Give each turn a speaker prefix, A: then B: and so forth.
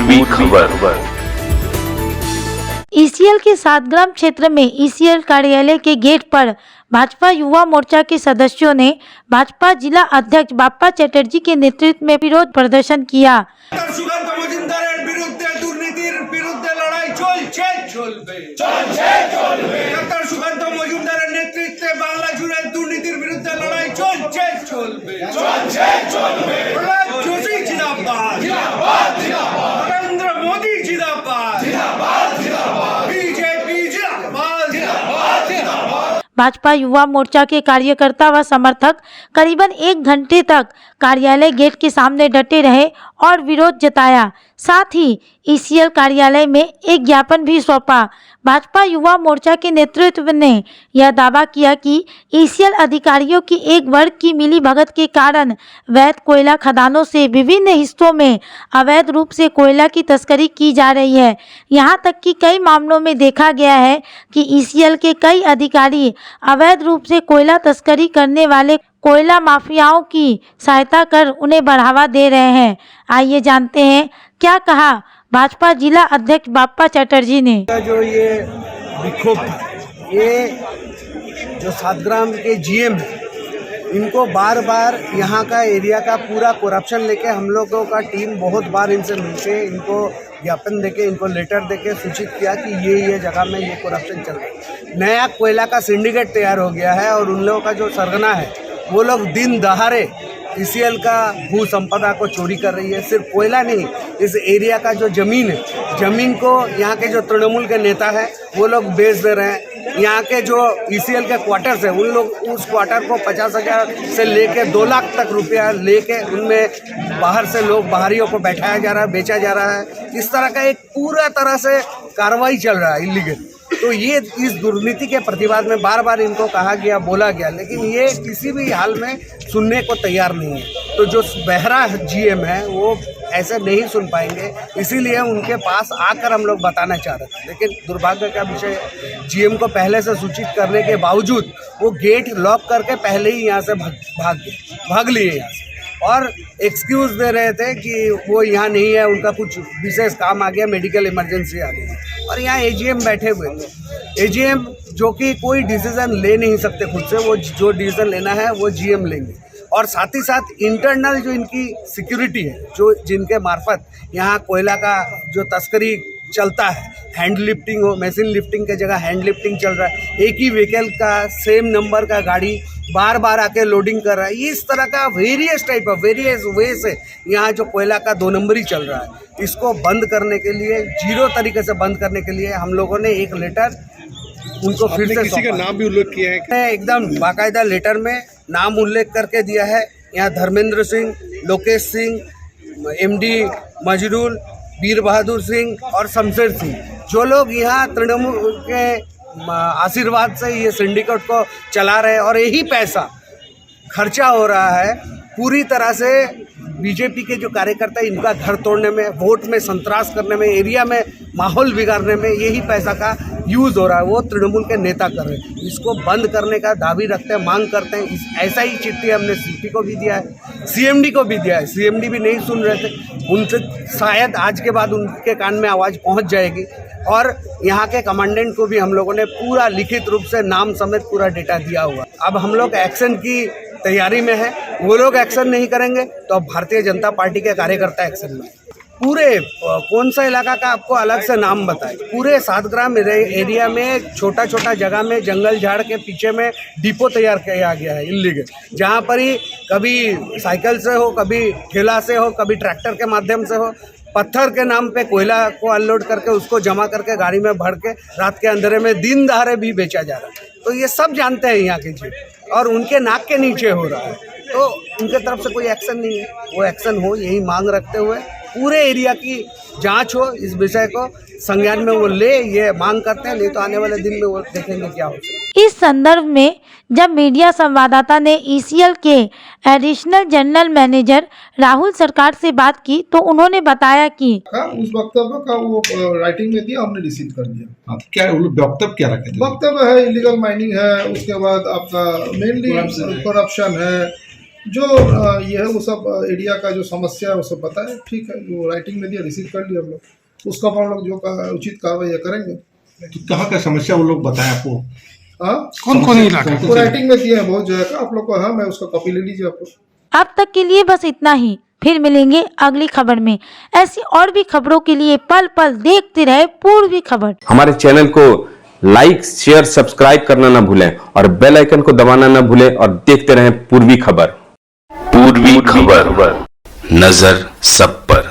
A: पूर्वी खबर।
B: ईसीएल के सातग्राम क्षेत्र में ईसीएल कार्यालय के गेट पर भाजपा युवा मोर्चा के सदस्यों ने भाजपा जिला अध्यक्ष बाप्पा चटर्जी के नेतृत्व में विरोध प्रदर्शन किया। भाजपा युवा मोर्चा के कार्यकर्ता व समर्थक करीबन 1 घंटे तक कार्यालय गेट के सामने डटे रहे और विरोध जताया। साथ ही ईसीएल कार्यालय में एक ज्ञापन भी सौंपा। भाजपा युवा मोर्चा के नेतृत्व ने यह दावा किया कि ईसीएल अधिकारियों की एक वर्ग की मिलीभगत के कारण वैध कोयला खदानों से विभिन्न हिस्सों में अवैध रूप से कोयला की तस्करी की जा रही है। यहां तक कि कई मामलों में देखा गया है कि ईसीएल के कई अधिकारी अवैध रूप से कोयला तस्करी करने वाले कोयला माफियाओं की सहायता कर उन्हें बढ़ावा दे रहे हैं। आइए जानते हैं क्या कहा भाजपा जिला अध्यक्ष बाप्पा चटर्जी ने।
C: जो ये विक्षोभ था, ये जो सातग्राम के जीएम है, इनको बार बार यहाँ का एरिया का पूरा करप्शन लेके हम लोगों का टीम बहुत बार इनसे मिलके इनको ज्ञापन देके इनको लेटर देके सूचित किया कि ये जगह में ये करप्शन चल रहा है। नया कोयला का सिंडिकेट तैयार हो गया है और उन लोगों का जो सरगना है वो लोग दिन दहाड़े ईसीएल का भू संपदा को चोरी कर रही है। सिर्फ कोयला नहीं, इस एरिया का जो ज़मीन है, ज़मीन को यहाँ के जो तृणमूल के नेता है वो लोग बेच दे रहे हैं। यहाँ के जो ईसीएल के क्वार्टर्स है, उन लोग उस क्वार्टर को 50,000 से लेके 2 लाख तक रुपया लेके उनमें बाहर से लोग बाहरियों को बैठाया जा रहा है, बेचा जा रहा है। इस तरह का एक पूरा तरह से कार्रवाई चल रहा है इलीगल। तो ये इस दुर्नीति के प्रतिवाद में बार बार इनको कहा गया, बोला गया, लेकिन ये किसी भी हाल में सुनने को तैयार नहीं है। तो जो बहरा जीएम है वो ऐसे नहीं सुन पाएंगे, इसीलिए उनके पास आकर हम लोग बताना चाह रहे थे। लेकिन दुर्भाग्य का विषय, जीएम को पहले से सूचित करने के बावजूद वो गेट लॉक करके पहले ही यहाँ से भाग लिए यहाँ से, और एक्सक्यूज़ दे रहे थे कि वो यहाँ नहीं है, उनका कुछ विशेष काम आ गया, मेडिकल इमरजेंसी आ गई। और यहाँ एजीएम बैठे हुए थे, एजीएम जो कि कोई डिसीज़न ले नहीं सकते खुद से, वो जो डिसीज़न लेना है वो जीएम लेंगे। और साथ ही साथ इंटरनल जो इनकी सिक्योरिटी है, जो जिनके मार्फत यहाँ कोयला का जो तस्करी चलता है, हैंड लिफ्टिंग हो, मशीन लिफ्टिंग के जगह हैंड लिफ्टिंग चल रहा है, एक ही व्हीकल का सेम नंबर का गाड़ी बार बार आके लोडिंग कर रहा है। इस तरह का वेरियस वे से यहाँ जो कोयला का 2 नंबरी चल रहा है, इसको बंद करने के लिए, जीरो तरीके से बंद करने के लिए हम लोगों ने एक लेटर उनको फिर से
D: किसी का नाम भी उल्लेख किया है,
C: एकदम बाकायदा लेटर में नाम उल्लेख करके दिया है। यहाँ धर्मेंद्र सिंह, लोकेश सिंह, एमडी मजरूल, वीर बहादुर सिंह और शमशेर सिंह, जो लोग यहाँ तृणमूल के आशीर्वाद से ये सिंडिकेट को चला रहे हैं और यही पैसा खर्चा हो रहा है पूरी तरह से बीजेपी के जो कार्यकर्ता, इनका घर तोड़ने में, वोट में संतरास करने में, एरिया में माहौल बिगाड़ने में यही पैसा का यूज़ हो रहा है। वो तृणमूल के नेता कर रहे हैं। इसको बंद करने का दावी रखते हैं, मांग करते हैं। ऐसा ही चिट्ठी हमने सीपी को भी दिया है, सीएमडी को भी दिया है। सीएमडी भी नहीं सुन रहे थे, उनसे शायद आज के बाद उनके कान में आवाज़ पहुंच जाएगी। और यहाँ के कमांडेंट को भी हम लोगों ने पूरा लिखित रूप से नाम समेत पूरा डेटा दिया हुआ। अब हम लोग एक्शन की तैयारी में है। वो लोग एक्शन नहीं करेंगे तो अब भारतीय जनता पार्टी के कार्यकर्ता एक्शन में। पूरे कौन सा इलाका का आपको अलग से नाम बताए, पूरे सातग्राम एरिया में छोटा छोटा जगह में जंगल झाड़ के पीछे में डिपो तैयार किया गया है इलीगल, जहाँ पर ही कभी साइकिल से हो, कभी ठेला से हो, कभी ट्रैक्टर के माध्यम से हो, पत्थर के नाम पे कोयला को अनलोड करके उसको जमा करके गाड़ी में भर के रात के अंधेरे में दिन दहाड़े भी बेचा जा रहा है। तो ये सब जानते हैं यहाँ के जी, और उनके नाक के नीचे हो रहा है। तो उनके तरफ से कोई एक्शन नहीं है, वो एक्शन हो यही मांग रखते हुए पूरे एरिया की जांच हो, इस विषय को संज्ञान में वो ले, ये मांग करते हैं। नहीं तो आने वाले दिन में वो देखेंगे क्या होगा।
B: इस संदर्भ में जब मीडिया संवाददाता ने ईसीएल के एडिशनल जनरल मैनेजर राहुल सरकार से बात की तो उन्होंने बताया कि
E: उस वक्तव्य का वो राइटिंग में दिया, हमने रिसीव कर लिया।
D: क्या वक्तव्य क्या रखे थे?
E: वक्तव्य है इलीगल माइनिंग है, उसके बाद आपका मेनली करप्शन है, जो ये है वो सब एरिया का जो समस्या है वो सब बताया, ठीक है, जो राइटिंग में दिया रिसीव कर लिया हम लोग, उसका हम लोग जो उचित कार्रवाई करेंगे।
D: तो कहाँ का समस्या वो लोग बताए आपको?
E: हाँ,
D: कौन इलाका?
E: वो राइटिंग में दिया है बहुत जगह का, आप लोग को, हाँ मैं उसका कॉपी ले लीजिए आप लोग।
B: अब तक के लिए बस इतना ही, फिर मिलेंगे अगली खबर में। ऐसी और भी खबरों के लिए पल पल देखते रहे पूर्वी खबर।
A: हमारे चैनल को लाइक, शेयर, सब्सक्राइब करना ना भूलें और बेल आइकन को दबाना ना भूलें और देखते रहें पूर्वी खबर।
F: पूर्वी खबर, नजर सब पर।